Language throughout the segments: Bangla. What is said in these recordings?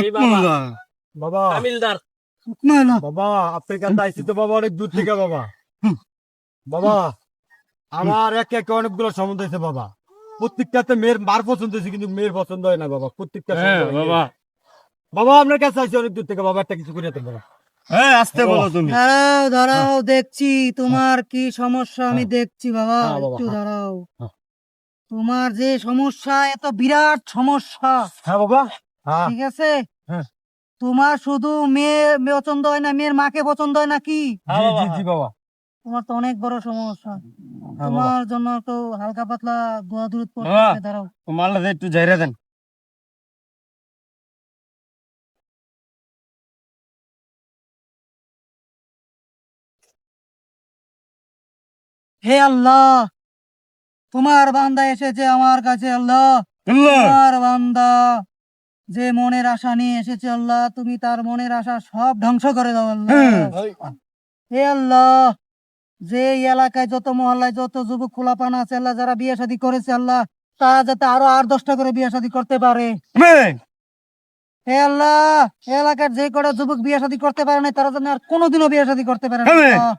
এই বাবা বাবা তামিলদার বাবা আপনার কাছে আইসি তো বাবা অনেক দূর থেকে বাবা বাবা আমার এক এক অনেকগুলো সম্বন্ধ হয়েছে বাবা প্রত্যেকটাতে মেয়ের মার পছন্দ হয়েছে কিন্তু মেয়ের পছন্দ হয় না বাবা প্রত্যেকটা বাবা বাবা আপনার কাছে আইসি অনেক দূর থেকে বাবা একটা কিছু করে দেন বাবা হ্যাঁ আসতে বলো তুমি দাঁড়াও দাঁড়াও দেখছি তোমার কি সমস্যা আমি দেখছি বাবা হ্যাঁ, বাবা, একটু হ্যাঁ। দাঁড়াও হ্যাঁ। তোমার যে সমস্যা এত বিরাট সমস্যা হ্যাঁ বাবা হ্যাঁ ঠিক আছে হ্যাঁ। তোমার শুধু মেয়ে পছন্দ হয় না মেয়ের মাকে পছন্দ হয় নাকি জি জি জি বাবা তোমার তো অনেক বড় সমস্যা হ্যাঁ বাবা তোমার জন্য তো হালকা পাতলা দোয়া দুরুদ পড়তে বাবা। হবে, দাঁড়াও মাল্লা একটু জায়গা দেন হে আল্লাহ তোমার বান্দা এসেছে আমার কাছে আল্লাহ তোমার বান্দা যে মনের আশা নিয়ে এসেছে আল্লাহ তুমি তার মনের আশা সব ধ্বংস করে দাও আল্লাহ হে আল্লাহ যে এই এলাকায় যত মহল্লায় যত যুবক খোলাপান আছে আল্লাহ যারা বিয়ে শাদী করেছে আল্লাহ তারা যাতে আরো 8-10টা করে বিয়ে শাদী করতে পারে হে আল্লাহ এই এলাকার যে কটা যুবক বিয়ে শাদী করতে পারে না তারা যেন আর কোনোদিনও বিয়ে শাদী করতে পারে না আল্লাহ।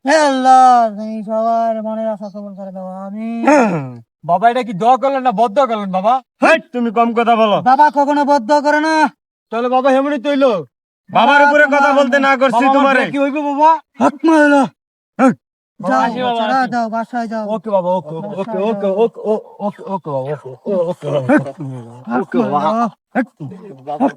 হে আল্লাহ তুমি সবার মনের আশা কবুল করে দাও আমিন বাবা এটা কি দোয়া করলেন না বদ্ধ করলেন বাবা তুমি কম কথা বলো বাবা কখনো বদ্ধ করে না তাহলে বাবা হেমনি তৈলো বাবার উপরে কথা বলতে না করছি তোমারে কি হইবে বাবা হাত মারলো যাও আসি বাবা, ছাড়া আসি। দাও বাসায় যাও ওকে বাবা ওকে ওকে ওকে ওকে ওকে ওকে বাবা ওকে ওকে হাত মারলো। বাবা